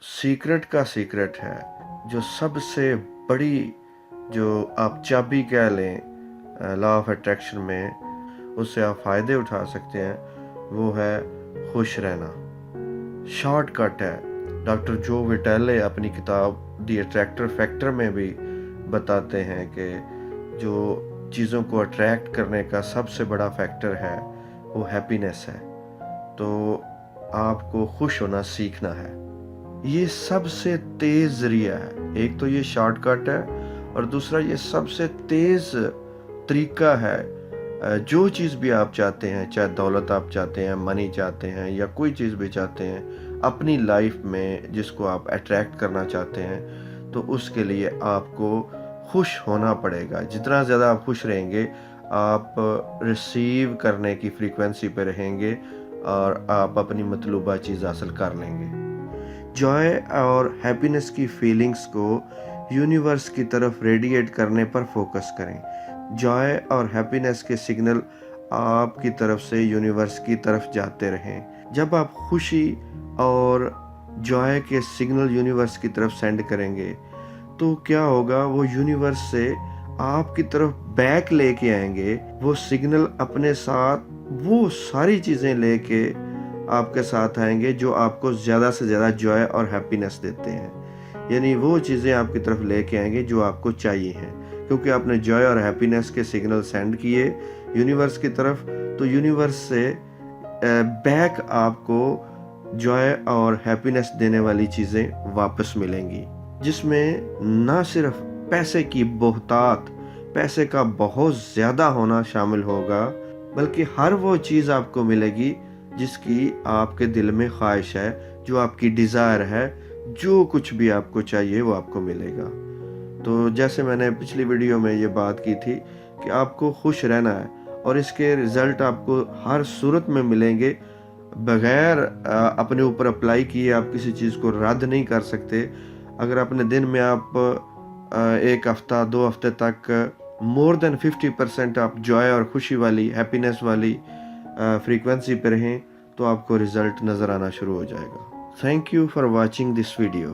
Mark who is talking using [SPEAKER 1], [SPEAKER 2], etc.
[SPEAKER 1] Secret का secret है, जो सबसे बड़ी, जो आप चाबी कह लें लॉ ऑफ अट्रैक्शन में, उससे आप फ़ायदे उठा सकते हैं, वो है खुश रहना। शॉर्टकट है। डॉक्टर जो विटेले अपनी किताब दी अट्रैक्टर फैक्टर में भी बताते हैं कि जो चीज़ों को अट्रैक्ट करने का सबसे बड़ा फैक्टर है वो हैप्पीनेस है। तो आपको खुश होना सीखना है। ये सबसे तेज़ ज़रिया है। एक तो ये शॉर्टकट है और दूसरा ये सबसे तेज़ तरीका है। जो चीज़ भी आप चाहते हैं, चाहे दौलत आप चाहते हैं, मनी चाहते हैं या कोई चीज़ भी चाहते हैं अपनी लाइफ में जिसको आप अट्रैक्ट करना चाहते हैं, तो उसके लिए आपको खुश होना पड़ेगा। जितना ज़्यादा आप खुश रहेंगे, आप रिसीव करने की फ्रीक्वेंसी पे रहेंगे और आप अपनी मतलूबा चीज़ हासिल कर लेंगे। जॉय और हैप्पीनेस की फीलिंग्स को यूनिवर्स की तरफ रेडिएट करने पर फोकस करें। जॉय और हैप्पीनेस के सिग्नल आपकी तरफ से यूनिवर्स की तरफ जाते रहें। जब आप खुशी और जॉय के सिग्नल यूनिवर्स की तरफ सेंड करेंगे तो क्या होगा, वो यूनिवर्स से आपकी तरफ बैक लेके आएंगे। वो सिग्नल अपने साथ वो सारी चीज़ें लेके आपके साथ आएंगे जो आपको ज़्यादा से ज़्यादा जॉय और हैप्पीनेस देते हैं। यानी वो चीज़ें आपकी तरफ लेके आएंगे जो आपको चाहिए हैं, क्योंकि आपने जॉय और हैप्पीनेस के सिग्नल सेंड किए यूनिवर्स की तरफ, तो यूनिवर्स से बैक आपको जॉय और हैप्पीनेस देने वाली चीज़ें वापस मिलेंगी, जिसमें ना सिर्फ पैसे की बहुतात, पैसे का बहुत ज़्यादा होना शामिल होगा, बल्कि हर वो चीज़ आपको मिलेगी जिसकी आपके दिल में ख्वाहिश है, जो आपकी डिज़ायर है। जो कुछ भी आपको चाहिए वो आपको मिलेगा। तो जैसे मैंने पिछली वीडियो में ये बात की थी कि आपको खुश रहना है और इसके रिज़ल्ट आपको हर सूरत में मिलेंगे। बग़ैर अपने ऊपर अप्लाई किए आप किसी चीज़ को रद्द नहीं कर सकते। अगर अपने दिन में आप एक हफ़्ता 2 हफ़्ते तक मोर देन 50% आप जॉय और खुशी वाली, हैप्पीनेस वाली फ्रीक्वेंसी पे रहें, तो आपको रिज़ल्ट नज़र आना शुरू हो जाएगा। Thank you for watching this video.